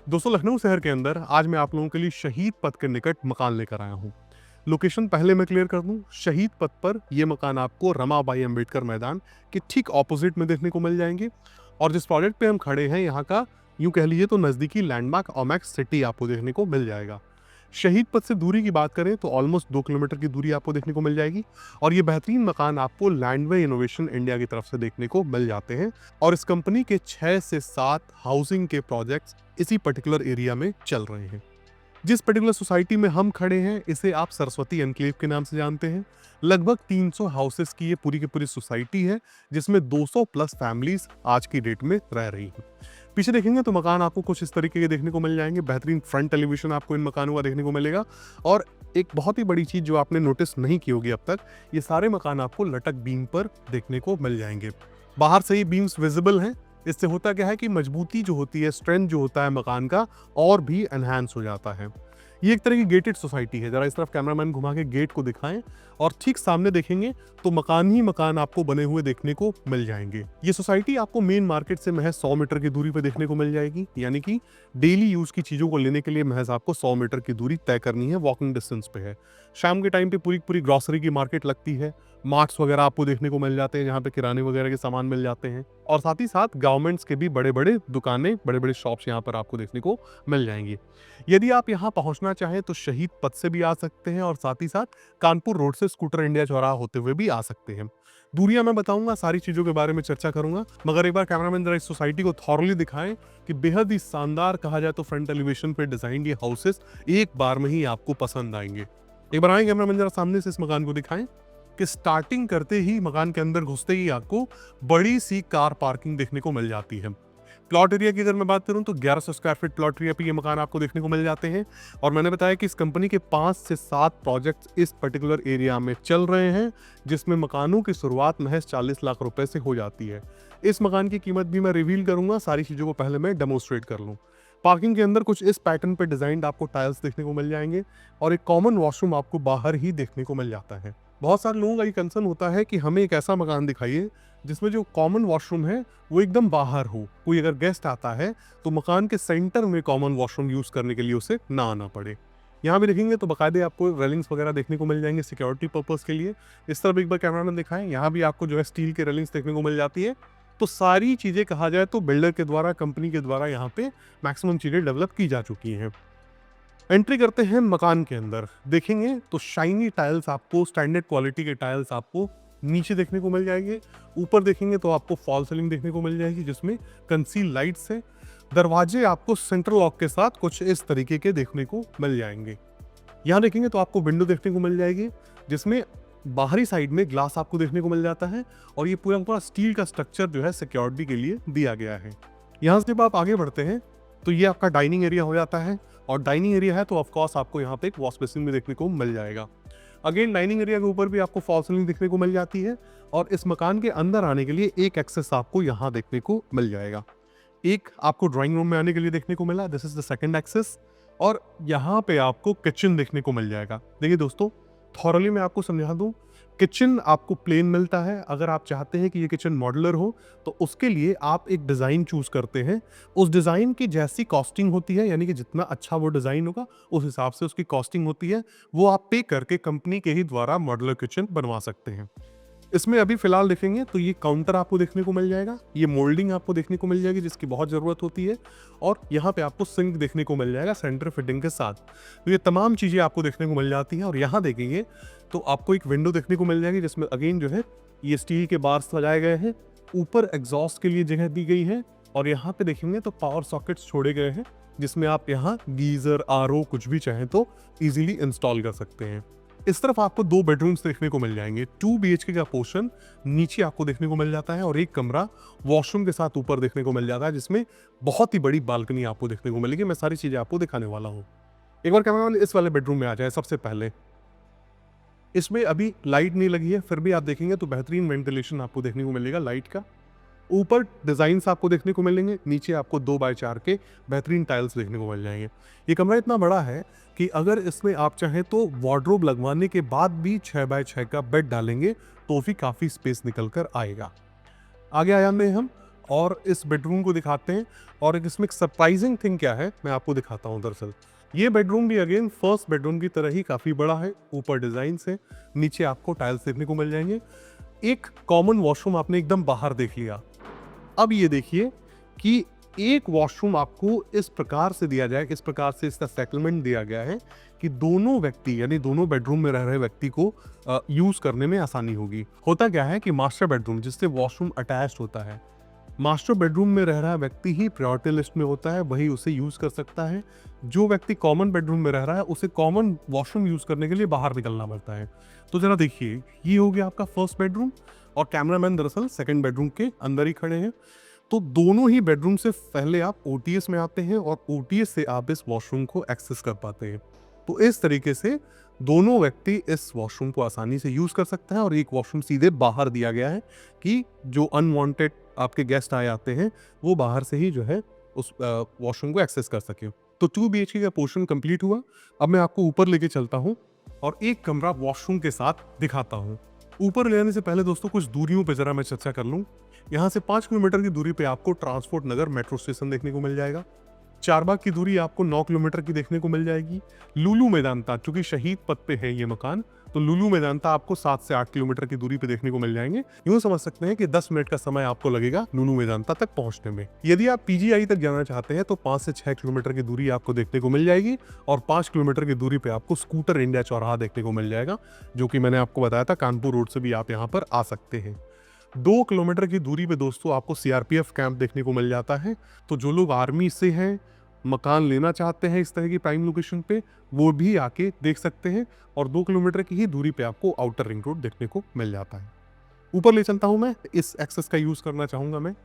दोस्तों, लखनऊ शहर के अंदर आज मैं आप लोगों के लिए शहीद पथ के निकट मकान लेकर आया हूँ। लोकेशन पहले मैं क्लियर कर दूं। शहीद पथ पर यह मकान आपको रमाबाई अंबेडकर मैदान के ठीक ऑपोजिट में देखने को मिल जाएंगे। और जिस प्रोजेक्ट पे हम खड़े हैं, यहाँ का यूं कह लीजिए तो नजदीकी लैंडमार्क ओमैक्स सिटी आपको देखने को मिल जाएगा। शहीद पथ से दूरी की बात करें तो ऑलमोस्ट 2 किलोमीटर की दूरी आपको देखने को मिल जाएगी। और ये बेहतरीन मकान आपको लैंडवे इनोवेशन इंडिया की तरफ से देखने को मिल जाते हैं। और इस कंपनी के 6 से 7 हाउसिंग के प्रोजेक्ट्स इसी पर्टिकुलर एरिया में चल रहे हैं। जिस पर्टिकुलर सोसाइटी में हम खड़े हैं, इसे आप सरस्वती एनक्लेव के नाम से जानते हैं। लगभग 300 हाउसेस की ये पूरी की पूरी सोसाइटी है, जिसमें 200 प्लस फैमिलीज आज की डेट में रह रही हैं। पीछे देखेंगे तो मकान आपको कुछ इस तरीके के देखने को मिल जाएंगे। बेहतरीन फ्रंट एलिवेशन आपको इन मकानों का देखने को मिलेगा। और एक बहुत ही बड़ी चीज जो आपने नोटिस नहीं की होगी अब तक, ये सारे मकान आपको लटक बीम पर देखने को मिल जाएंगे। बाहर से ही बीम्स विजिबल हैं। इससे होता क्या है कि मजबूती जो होती है, स्ट्रेंथ जो होता है मकान का, और भी एनहांस हो जाता है। ये एक तरह की गेटेड सोसाइटी है। जरा इस तरफ कैमरामैन घुमा के गेट को दिखाएं और ठीक सामने देखेंगे तो मकान ही मकान आपको बने हुए देखने को मिल जाएंगे। ये सोसाइटी आपको मेन मार्केट से महज 100 मीटर की दूरी पर देखने को मिल जाएगी। यानी कि डेली यूज की चीजों को लेने के लिए महज आपको 100 मीटर की दूरी तय करनी है, वॉकिंग डिस्टेंस पे है। शाम के टाइम पे पूरी पूरी ग्रोसरी की मार्केट लगती है। मार्ट्स वगैरह आपको देखने को मिल जाते हैं, जहाँ पे किराने वगैरह के सामान मिल जाते हैं। और साथ ही साथ गवर्नमेंट्स के भी बड़े बड़े दुकानें, बड़े बड़े शॉप्स यहाँ पर आपको देखने को मिल जाएंगी। यदि आप यहाँ पहुंचना चाहें तो शहीद पथ से भी आ सकते हैं, और साथ ही साथ कानपुर रोड से स्कूटर इंडिया चौराहा होते हुए भी आ सकते हैं। दूरियां मैं बताऊंगा, सारी चीजों के बारे में चर्चा करूंगा, मगर एक बार कैमरामैन जरा इस सोसाइटी को थॉरली दिखाएं कि बेहद ही शानदार, कहा जाए तो फ्रंट एलिवेशन पे डिजाइन ये हाउसेस एक बार में ही आपको पसंद आएंगे। एक बार आए कैमरामैन, जरा सामने से इस मकान को दिखाएं कि स्टार्टिंग करते ही मकान के अंदर घुसते ही आपको बड़ी सी कार पार्किंग देखने को मिल जाती है। प्लॉट एरिया की अगर मैं बात करूं तो 1100 स्क्वायर फीट प्लॉट एरिया पे ये मकान आपको देखने को मिल जाते हैं। और मैंने बताया कि इस कंपनी के 5 से 7 प्रोजेक्ट्स इस पर्टिकुलर एरिया में चल रहे हैं, जिसमें मकानों की शुरुआत महज 40 लाख रुपए से हो जाती है। इस मकान की कीमत भी मैं रिवील करूंगा, सारी चीजों को पहले मैं डेमोन्स्ट्रेट कर लूं। पार्किंग के अंदर कुछ इस पैटर्न पे डिजाइन आपको टाइल्स देखने को मिल जाएंगे, और एक कॉमन वॉशरूम आपको बाहर ही देखने को मिल जाता है। बहुत सारे लोगों का ये कंसर्न होता है कि हमें एक ऐसा मकान दिखाइए जिसमें जो कॉमन वॉशरूम है वो एकदम बाहर हो। कोई अगर गेस्ट आता है तो मकान के सेंटर में कॉमन वॉशरूम यूज करने के लिए उसे ना आना पड़े। यहाँ भी देखेंगे तो बाकायदे आपको रेलिंग्स वगैरह देखने को मिल जाएंगे सिक्योरिटी पर्पस के लिए। इस तरफ एक बार कैमरामैन दिखाएं, यहाँ भी आपको जो है स्टील के रेलिंग्स देखने को मिल जाती है। तो सारी चीजें, कहा जाए तो बिल्डर के द्वारा, कंपनी के द्वारा यहाँ पे मैक्सिमम चीजें डेवलप की जा चुकी हैं। एंट्री करते हैं मकान के अंदर, देखेंगे तो शाइनी टाइल्स आपको, स्टैंडर्ड क्वालिटी के टाइल्स आपको नीचे देखने को मिल जाएंगे। ऊपर देखेंगे तो आपको फॉल सीलिंग देखने को मिल जाएगी, जिसमें कंसील लाइट्स है। दरवाजे आपको सेंट्रल लॉक के साथ कुछ इस तरीके के देखने को मिल जाएंगे। यहाँ देखेंगे तो आपको विंडो देखने को मिल जाएगी, जिसमें बाहरी साइड में ग्लास आपको देखने को मिल जाता है। और ये पूरा पूरा स्टील का स्ट्रक्चर जो है सिक्योरिटी के लिए दिया गया है। यहाँ से जब आप आगे बढ़ते हैं तो ये आपका डाइनिंग एरिया हो जाता है। और डाइनिंग एरिया है तो ऑफकोर्स आपको यहाँ पे एक वॉश बेसिन भी देखने को मिल जाएगा। अगेन डाइनिंग एरिया के ऊपर भी आपको फॉल सीलिंग देखने को मिल जाती है। और इस मकान के अंदर आने के लिए एक एक्सेस आपको यहाँ देखने को मिल जाएगा। एक आपको ड्राइंग रूम में आने के लिए देखने को मिला, this is the second access. और यहाँ पे आपको किचन देखने को मिल जाएगा। देखिए दोस्तों, थॉरली मैं आपको समझा दूं, किचन आपको प्लेन मिलता है। अगर आप चाहते हैं कि ये किचन मॉड्यूलर हो तो उसके लिए आप एक डिज़ाइन चूज करते हैं। उस डिज़ाइन की जैसी कॉस्टिंग होती है, यानी कि जितना अच्छा वो डिज़ाइन होगा उस हिसाब से उसकी कॉस्टिंग होती है, वो आप पे करके कंपनी के ही द्वारा मॉड्यूलर किचन बनवा सकते हैं। इसमें अभी फिलहाल देखेंगे तो ये काउंटर आपको देखने को मिल जाएगा, ये मोल्डिंग आपको देखने को मिल जाएगी जिसकी बहुत ज़रूरत होती है। और यहाँ पे आपको सिंक देखने को मिल जाएगा सेंटर फिटिंग के साथ। तो ये तमाम चीज़ें आपको देखने को मिल जाती हैं। और यहाँ देखेंगे तो आपको एक विंडो देखने को मिल जाएगी, जिसमें अगेन जो है ये स्टील के बार्स लगाए गए हैं। ऊपर एग्जॉस्ट के लिए जगह दी गई है। और यहाँ पे देखेंगे तो पावर सॉकेट्स छोड़े गए हैं, जिसमें आप यहाँ गीजर, आरओ कुछ भी चाहें तो इजीली इंस्टॉल कर सकते हैं। इस तरफ आपको 2 बेडरूम्स देखने को मिल जाएंगे। 2 BHK का पोर्शन नीचे आपको देखने को मिल जाता है, और एक कमरा वॉशरूम के साथ ऊपर देखने को मिल जाता है, जिसमें बहुत ही बड़ी बालकनी आपको देखने को मिलेगी। मैं सारी चीजें आपको दिखाने वाला हूँ। एक बार कैमरामैन इस वाले बेडरूम में आ जाए। सबसे पहले इसमें अभी लाइट नहीं लगी है, फिर भी आप देखेंगे तो बेहतरीन वेंटिलेशन आपको देखने को मिलेगा लाइट का। ऊपर डिजाइन्स आपको देखने को मिलेंगे, नीचे आपको 2x4 के बेहतरीन टाइल्स देखने को मिल जाएंगे। ये कमरा इतना बड़ा है कि अगर इसमें आप चाहें तो वार्डरोब लगवाने के बाद भी 6x6 का बेड डालेंगे तो भी काफी स्पेस निकल कर आएगा। आगे आ जाते हैं हम और इस बेडरूम को दिखाते हैं। और एक इसमें एक सरप्राइजिंग थिंग क्या है मैं आपको दिखाता हूँ। दरअसल ये बेडरूम भी अगेन फर्स्ट बेडरूम की तरह ही काफ़ी बड़ा है। ऊपर डिज़ाइन से, नीचे आपको टाइल्स देखने को मिल जाएंगे। एक कॉमन वॉशरूम आपने एकदम बाहर देख लिया। अब ये देखिए कि एक वॉशरूम आपको इस प्रकार से दिया जाए, इस प्रकार से इसका सेटलमेंट दिया गया है कि दोनों व्यक्ति यानी दोनों बेडरूम में रह रहे व्यक्ति को यूज करने में आसानी होगी। होता क्या है कि मास्टर बेडरूम जिससे वॉशरूम अटैच्ड होता है, मास्टर बेडरूम में रह रहा व्यक्ति ही प्रायोरिटी लिस्ट में होता है, वही उसे यूज कर सकता है। जो व्यक्ति कॉमन बेडरूम में रह रहा है उसे कॉमन वॉशरूम यूज करने के लिए बाहर निकलना पड़ता है। तो जरा देखिए, ये हो गया आपका फर्स्ट बेडरूम और कैमरामैन दरअसल सेकंड बेडरूम के अंदर ही खड़े हैं। तो दोनों ही बेडरूम से पहले आप ओटीएस में आते हैं और ओटीएस से आप इस वॉशरूम को एक्सेस कर पाते हैं। तो इस तरीके से दोनों व्यक्ति इस वॉशरूम को आसानी से यूज कर सकते हैं और एक वॉशरूम सीधे बाहर दिया गया है कि जो अनवांटेड आपके गेस्ट आए आते हैं वो बाहर से ही जो है उस वॉशरूम को एक्सेस कर सके। तो 2 BHK का पोर्शन कंप्लीट हुआ। अब मैं आपको ऊपर लेके चलता हूँ और एक कमरा वॉशरूम के साथ दिखाता हूँ। ऊपर ले जाने से पहले दोस्तों कुछ दूरियों पे जरा मैं चर्चा कर लूँ। यहाँ से 5 किलोमीटर की दूरी पे आपको ट्रांसपोर्ट नगर मेट्रो स्टेशन देखने को मिल जाएगा। चारबाग की दूरी आपको 9 किलोमीटर की देखने को मिल जाएगी। लुलु मेदांता, चूंकि शहीद पथ पे है ये मकान, तो लुलु मेदांता आपको 7 से 8 किलोमीटर की दूरी पे देखने को मिल जाएंगे। यूं समझ सकते हैं कि 10 मिनट का समय आपको लगेगा लुलु मेदांता तक पहुंचने में। यदि आप पीजीआई तक जाना चाहते हैं तो 5 से 6 किलोमीटर की दूरी आपको देखने को मिल जाएगी और 5 किलोमीटर की दूरी पे आपको स्कूटर इंडिया चौराहा देखने को मिल जाएगा, जो कि मैंने आपको बताया था कानपुर रोड से भी आप यहाँ पर आ सकते हैं। 2 किलोमीटर की दूरी पे दोस्तों आपको सीआरपीएफ कैंप देखने को मिल जाता है। तो जो लोग आर्मी से हैं, मकान लेना चाहते हैं इस तरह की प्राइम लोकेशन पे, वो भी आके देख सकते हैं। और 2 किलोमीटर की ही दूरी पे आपको आउटर रिंग रोड देखने को मिल जाता है। ऊपर ले चलता हूं मैं, इस एक्सेस का यूज करना चाहूंगा मैं।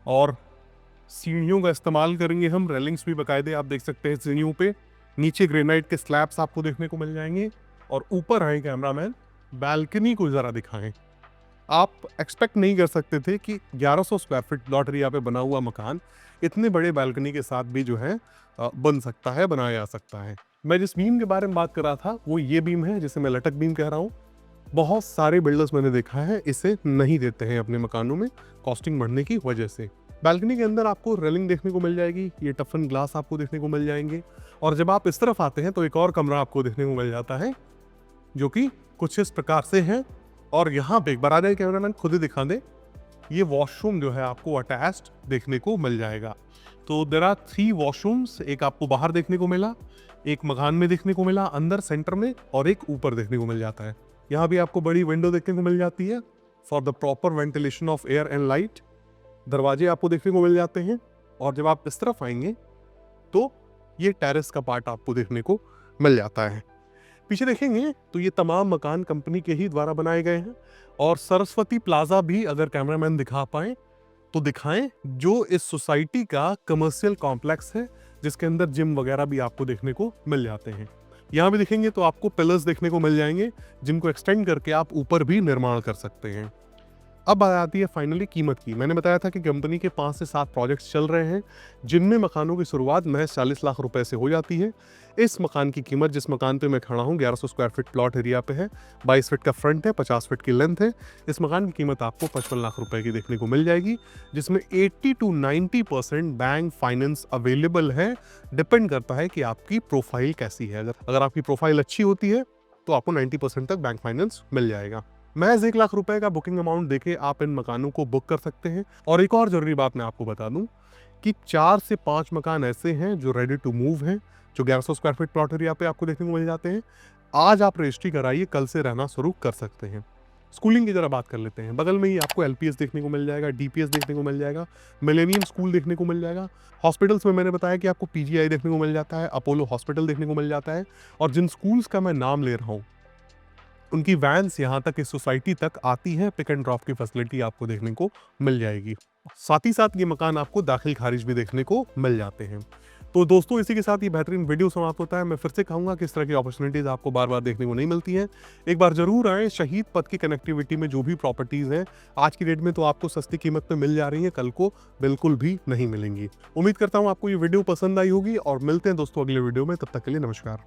और सीढ़ियों का इस्तेमाल करेंगे हम। रेलिंग्स भी बकायदे आप देख सकते हैं सीढ़ियों पे। नीचे ग्रेनाइट के स्लैब्स आपको देखने को मिल जाएंगे। और ऊपर आए कैमरामैन, बैल्कनी को जरा दिखाएं। आप एक्सपेक्ट नहीं कर सकते थे कि 1100 स्क्वायर फीट प्लॉट एरिया पे बना हुआ मकान इतने बड़े बैल्कनी के साथ भी जो है बन सकता है, बनाया जा सकता है। मैं जिस बीम के बारे में बात कर रहा था वो ये बीम है जिसे मैं लटक बीम कह रहा हूँ। बहुत सारे बिल्डर्स मैंने देखा है इसे नहीं देते हैं अपने मकानों में, कॉस्टिंग बढ़ने की वजह से। बैल्कनी के अंदर आपको रेलिंग देखने को मिल जाएगी, ये टफन ग्लास आपको देखने को मिल जाएंगे। और जब आप इस तरफ आते हैं तो एक और कमरा आपको देखने को मिल जाता है जो कि कुछ इस प्रकार से है। और यहाँ पे एक बार आ जाए कैमरामैन, खुद ही दिखा दे, ये वॉशरूम जो है आपको अटैच्ड देखने को मिल जाएगा। तो देयर आर 3 वॉशरूम्स, एक आपको बाहर देखने को मिला, एक मकान में देखने को मिला अंदर सेंटर में, और एक ऊपर देखने को मिल जाता है। यहाँ भी आपको बड़ी विंडो देखने को मिल जाती है for the proper ventilation of air and light. दरवाजे आपको देखने को मिल जाते हैं। और जब आप इस तरफ आएंगे तो ये टेरेस का पार्ट आपको देखने को मिल जाता है। पीछे देखेंगे तो ये तमाम मकान कंपनी के ही द्वारा बनाए गए हैं। और सरस्वती प्लाजा भी अगर कैमरामैन दिखा पाए तो दिखाएं, जो इस सोसाइटी का कमर्शियल कॉम्प्लेक्स है जिसके अंदर जिम वगैरह भी आपको देखने को मिल जाते हैं। यहाँ भी दिखेंगे तो आपको पिलर्स देखने को मिल जाएंगे जिनको एक्सटेंड करके आप ऊपर भी निर्माण कर सकते हैं। अब बात आती है फाइनली कीमत की। मैंने बताया था कि कंपनी के 5 से 7 प्रोजेक्ट्स चल रहे हैं जिनमें मकानों की शुरुआत महज 40 लाख रुपए से हो जाती है। इस मकान की कीमत, जिस मकान पे मैं खड़ा हूँ, 1100 स्क्वायर फीट प्लॉट एरिया पे है, 22 फीट का फ्रंट है, 50 फीट की लेंथ है। इस मकान की कीमत आपको 55 लाख रुपए की देखने को मिल जाएगी, जिसमें 80 to 90% बैंक फाइनेंस अवेलेबल है। डिपेंड करता है कि आपकी प्रोफाइल कैसी है। अगर आपकी प्रोफाइल अच्छी होती है तो आपको 90% तक बैंक फाइनेंस मिल जाएगा। महज 1 लाख रुपए का बुकिंग अमाउंट देके आप इन मकानों को बुक कर सकते हैं। और एक और जरूरी बात मैं आपको बता दूं कि 4 से 5 मकान ऐसे हैं जो रेडी टू मूव हैं, जो 1100 स्क्वायर फीट प्लॉट एरिया पे आपको देखने को मिल जाते हैं। आज आप रजिस्ट्री कराइए, कल से रहना शुरू कर सकते हैं। स्कूलिंग की जरा बात कर लेते हैं। बगल में ही आपको एलपीएस देखने को मिल जाएगा, डीपीएस देखने को मिल जाएगा, मिलेनियम स्कूल देखने को मिल जाएगा। हॉस्पिटल्स में मैंने बताया कि आपको पीजीआई देखने को मिल जाता है, अपोलो हॉस्पिटल देखने को मिल जाता है। और जिन स्कूल्स का मैं नाम ले रहा हूँ उनकी वैन्स यहाँ तक इस सोसाइटी तक आती है। पिक एंड ड्रॉप की फैसिलिटी आपको देखने को मिल जाएगी। साथ ही साथ ये मकान आपको दाखिल खारिज भी देखने को मिल जाते हैं। तो दोस्तों, इसी के साथ ये बेहतरीन वीडियो समाप्त होता है। मैं फिर से कहूंगा कि इस तरह की अपॉर्चुनिटीज आपको बार बार देखने को नहीं मिलती हैं। एक बार जरूर आए। शहीद पथ की कनेक्टिविटी में जो भी प्रॉपर्टीज हैं आज की डेट में तो आपको सस्ती कीमत में मिल जा रही है, कल को बिल्कुल भी नहीं मिलेंगी। उम्मीद करता हूँ आपको ये वीडियो पसंद आई होगी और मिलते हैं दोस्तों अगले वीडियो में। तब तक के लिए नमस्कार।